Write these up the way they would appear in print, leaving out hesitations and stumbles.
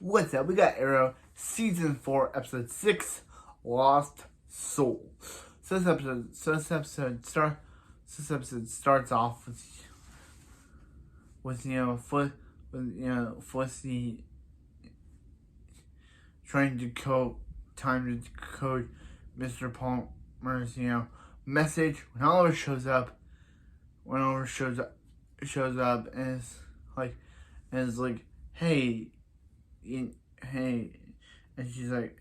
What's up? We got Arrow Season 4, Episode 6, Lost Soul. This episode starts off with Felicity trying to code Mr. Palmer's message when Oliver shows up. Shows up and is like, hey, and she's like,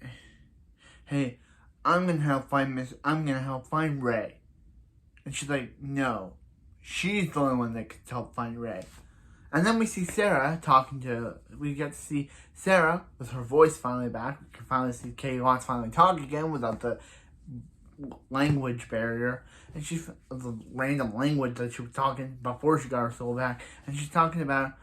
hey, I'm gonna help find Ray. And she's like, no, she's the only one that can help find Ray. And then we see Sarah we get to see Sarah with her voice finally back. We can finally see Katie Watts finally talk again without the language barrier. And the random language that she was talking before she got her soul back. And she's talking to her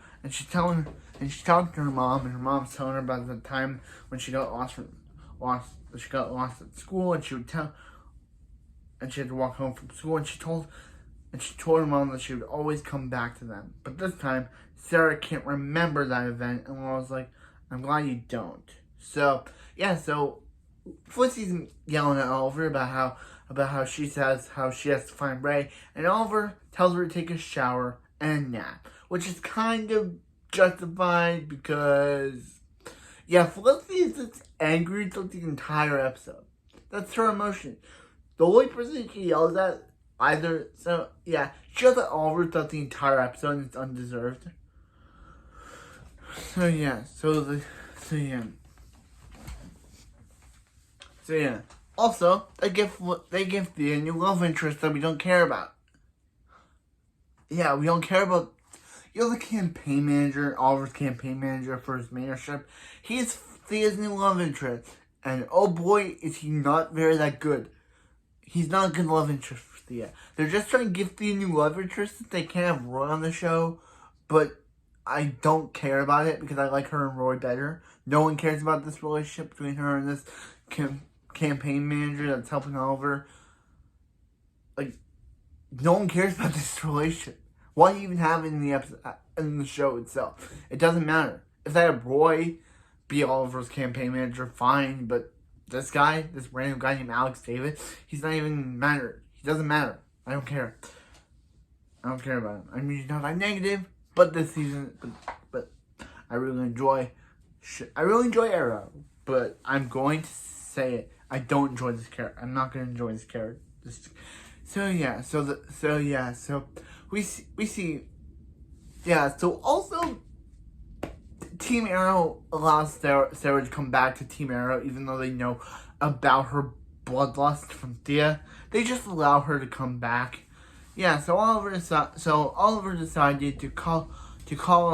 mom, and her mom's telling her about the time when she got lost at school, and she had to walk home from school, and she told her mom that she would always come back to them. But this time, Sarah can't remember that event, and I was like, I'm glad you don't. So Felicity's yelling at Oliver about how she says how she has to find Ray, and Oliver tells her to take a shower and a nap, which is kind of justified because, Felicity is just angry throughout the entire episode. That's her emotion. The only person she yells at she yells at Oliver throughout the entire episode, and it's undeserved. Also, they give the new love interest that we don't care about. Yeah, we don't care about. The campaign manager, Oliver's campaign manager for his mayorship. He's Thea's new love interest, and oh boy, is he not that good. He's not a good love interest for Thea. They're just trying to give Thea a new love interest that they can't have Roy on the show, but I don't care about it because I like her and Roy better. No one cares about this relationship between her and this campaign manager that's helping Oliver. No one cares about this relationship. Why do you even have it in the show itself? It doesn't matter. If they had Roy be Oliver's campaign manager, fine, but this random guy named Alex Davis, he's not even matter. He doesn't matter. I don't care. I don't care about him. I mean, he's not that negative, but this season, but I really enjoy Arrow, but I'm going to say it. I don't enjoy this character. I'm not going to enjoy this character. Also, Team Arrow allows Sarah to come back to Team Arrow, even though they know about her bloodlust from Thea. They just allow her to come back. So Oliver decided to call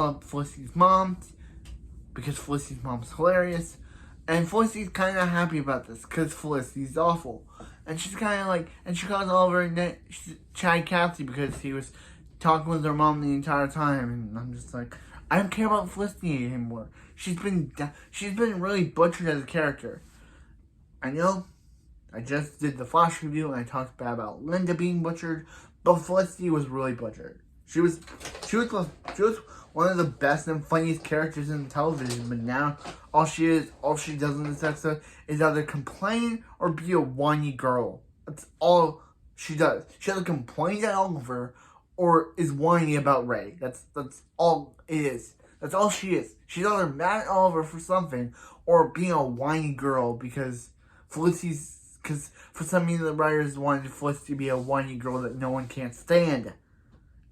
up Felicity's mom, because Felicity's mom's hilarious. And Felicity's kind of happy about this, because Felicity's awful. And she's kind of and she calls Oliver Chad Cassie because he was talking with her mom the entire time. And I'm just like, I don't care about Felicity anymore. She's been really butchered as a character. I know, I just did the Flash review and I talked about Linda being butchered, but Felicity was really butchered. She was one of the best and funniest characters in television, but now all she does in this episode is either complain or be a whiny girl. That's all she does. She either complains at Oliver or is whiny about Ray. That's all it is. That's all she is. She's either mad at Oliver for something or being a whiny girl because for some reason the writers wanted Felicity to be a whiny girl that no one can't stand.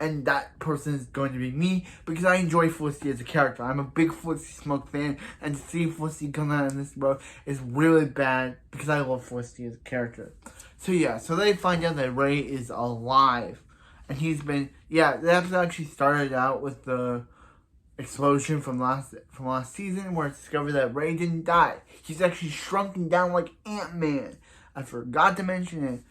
And that person is going to be me, because I enjoy Felicity as a character. I'm a big Felicity Smoke fan, and to see Felicity come out in this role is really bad, because I love Felicity as a character. So they find out that Ray is alive. And the episode actually started out with the explosion from last season, where it's discovered that Ray didn't die. He's actually shrunken down like Ant-Man. I forgot to mention it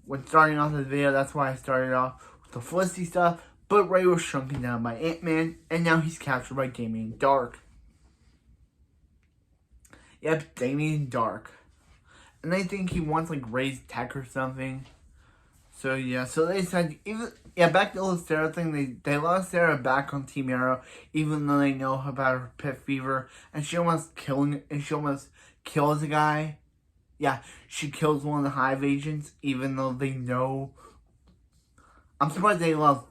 when starting off this video. That's why I started off the Felicity stuff, but Ray was shrunken down by Ant-Man, and now he's captured by Damien Dark. Yep, Damien Dark. And I think he wants Ray's tech or something. So yeah, so they said back to the Sarah thing. They lost Sarah back on Team Arrow, even though they know about her pit fever, and she almost kills a guy. Yeah, she kills one of the Hive agents, even though they know. I'm surprised they lost.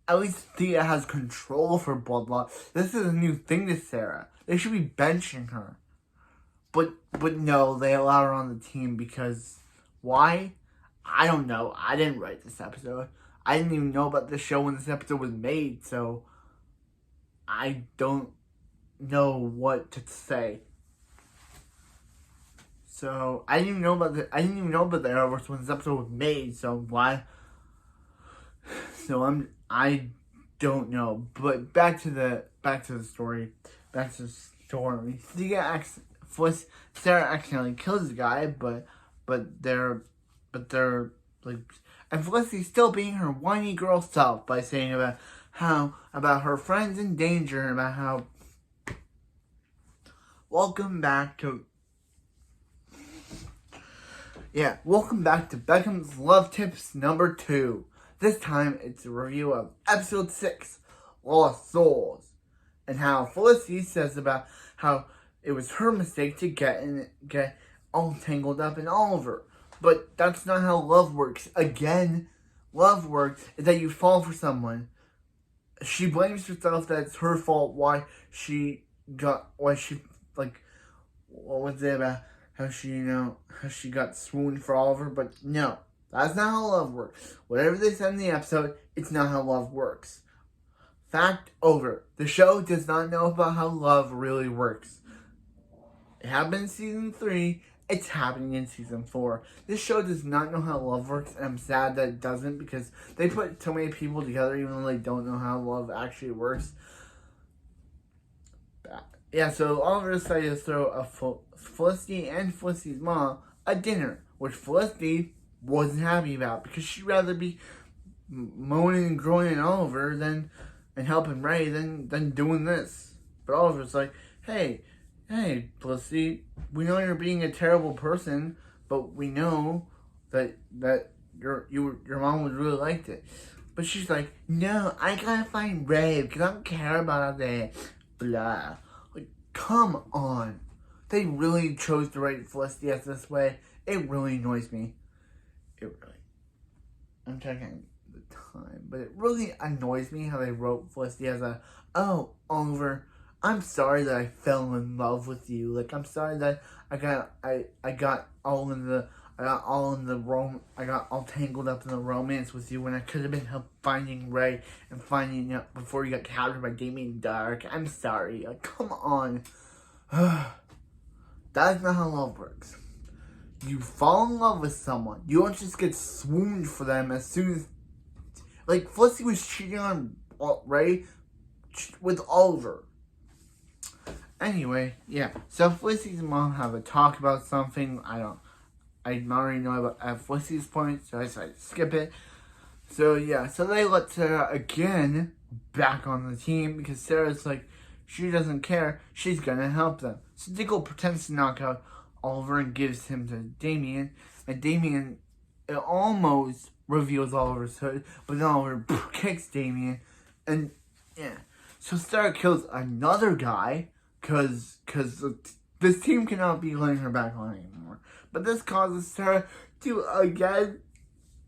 At least Thea has control for Bloodlust. This is a new thing to Sarah. They should be benching her. But no, they allow her on the team because why? I don't know. I didn't write this episode. I didn't even know about the show when this episode was made, so I don't know what to say. So I didn't even know about the Arrowverse when this episode was made. So why? So I don't know. But back to the story. Sarah accidentally kills the guy, but they're like, and Felicity's still being her whiny girl self by saying about her friends in danger and about how welcome back to Beckham's Love Tips number 2. This time it's a review of episode 6, Lost Souls, and how Felicity says about how it was her mistake to get all tangled up in Oliver. But that's not how love works. Again, love works is that you fall for someone. She blames herself that it's her fault what was it about how she got swooned for Oliver, but no, that's not how love works. Whatever they said in the episode, it's not how love works. Fact over. The show does not know about how love really works. It happened in season 3. It's happening in season 4. This show does not know how love works, and I'm sad that it doesn't because they put so many people together even though they don't know how love actually works. Yeah, so Oliver decided to throw Felicity and Felicity's mom a dinner, which Felicity wasn't happy about because she'd rather be moaning and groaning at Oliver and helping Ray than doing this. But Oliver's like, hey, Felicity, we know you're being a terrible person, but we know that your mom would really like it. But she's like, no, I gotta find Ray because I don't care about that. Blah. Like, come on. They really chose to write Felicity as this way. It really annoys me. I'm checking the time, but it really annoys me how they wrote Felicity as Oliver, I'm sorry that I fell in love with you. Like, I'm sorry that I got all tangled up in the romance with you when I could have been finding Ray and finding out before you got captured by Damien Dark. I'm sorry. Like, come on. That's not how love works. You fall in love with someone. You don't just get swooned for them as soon as... Like, Felicity was cheating on Ray with Oliver. Anyway, yeah. So Felicity's mom have a talk about something. I already know about Felicity's point, so I decided to skip it. So yeah, so they let Sarah again back on the team because Sarah's like, she doesn't care. She's gonna help them. So Diggle pretends to knock out Oliver and gives him to Damien. And Damien, it almost reveals Oliver's hood, but then Oliver kicks Damien. And yeah, so Sarah kills another guy because this team cannot be letting her back on anymore. But this causes Sarah to again,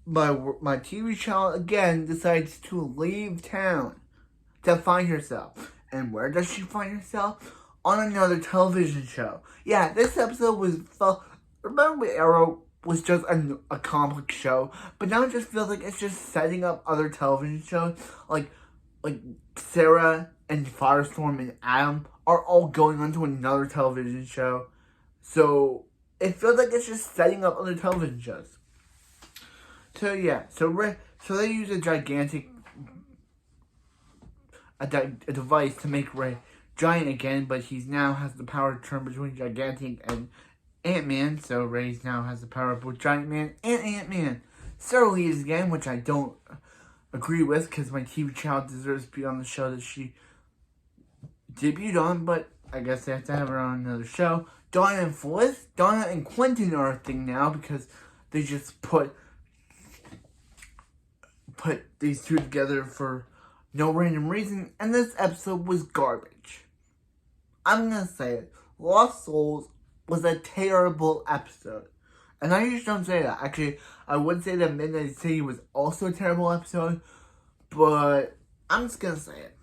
my TV channel again decides to leave town to find herself. And where does she find herself? On another television show. Yeah, this episode was... Remember Arrow was just a comic show, but now it just feels like it's just setting up other television shows. Like Sarah and Firestorm and Adam are all going on to another television show. So it feels like it's just setting up other television shows. So yeah, so they use a gigantic... a device to make Ray giant again, but he now has the power to turn between Gigantic and Ant-Man, so Ray now has the power of both Giant Man and Ant-Man. Sarah leaves again, which I don't agree with, because my TV child deserves to be on the show that she debuted on, but I guess they have to have her on another show. Donna and Quentin are a thing now, because they just put put these two together for no random reason, and this episode was garbage. I'm gonna say it. Lost Souls was a terrible episode. And I usually don't say that. Actually, I would say that Midnight City was also a terrible episode, but I'm just gonna say it.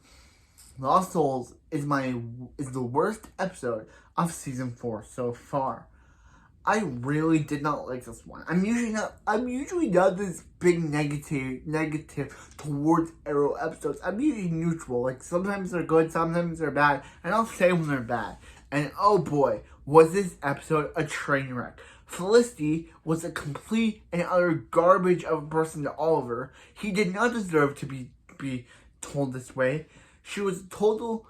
Lost Souls is the worst episode of season 4 so far. I really did not like this one. I'm usually not this big negative towards Arrow episodes. I'm usually neutral. Like, sometimes they're good, sometimes they're bad, and I'll say when they're bad. And oh boy, was this episode a train wreck. Felicity was a complete and utter garbage of a person to Oliver. He did not deserve to be told this way. She was total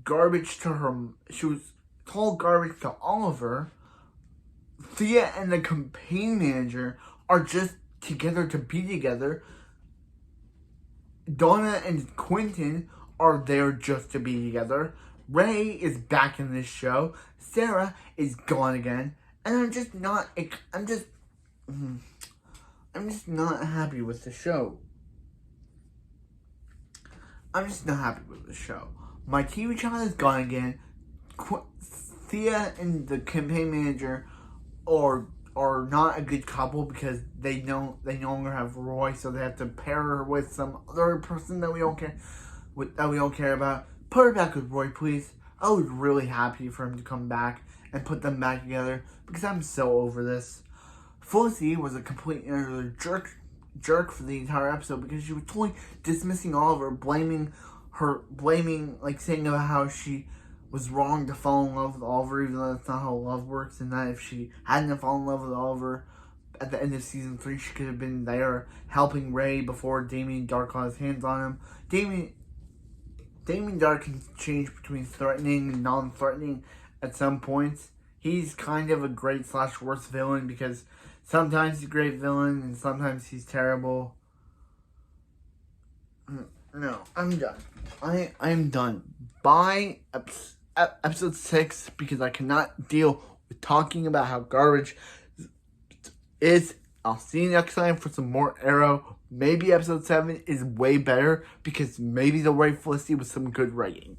garbage to her. She was total garbage to Oliver. Thea and the campaign manager are just together to be together. Donna and Quentin are there just to be together. Ray is back in this show. Sarah is gone again. And I'm just not happy with the show. I'm just not happy with the show. My TV channel is gone again. Thea and the campaign manager are not a good couple because they no longer have Roy, so they have to pair her with some other person that we don't care about. Put her back with Roy, please. I was really happy for him to come back and put them back together because I'm so over this. Felicity was a complete and utter jerk for the entire episode because she was totally dismissing Oliver, saying about how she was wrong to fall in love with Oliver, even though that's not how love works, and that if she hadn't fallen in love with Oliver at the end of season 3, she could have been there helping Ray before Damien Dark got his hands on him. Damien Dark can change between threatening and non-threatening at some points. He's kind of a great / worst villain because sometimes he's a great villain and sometimes he's terrible. No, I'm done. I'm done. Bye. Episode 6, because I cannot deal with talking about how garbage is. I'll see you next time for some more Arrow. Maybe episode 7 is way better because maybe they'll write Felicity with some good writing.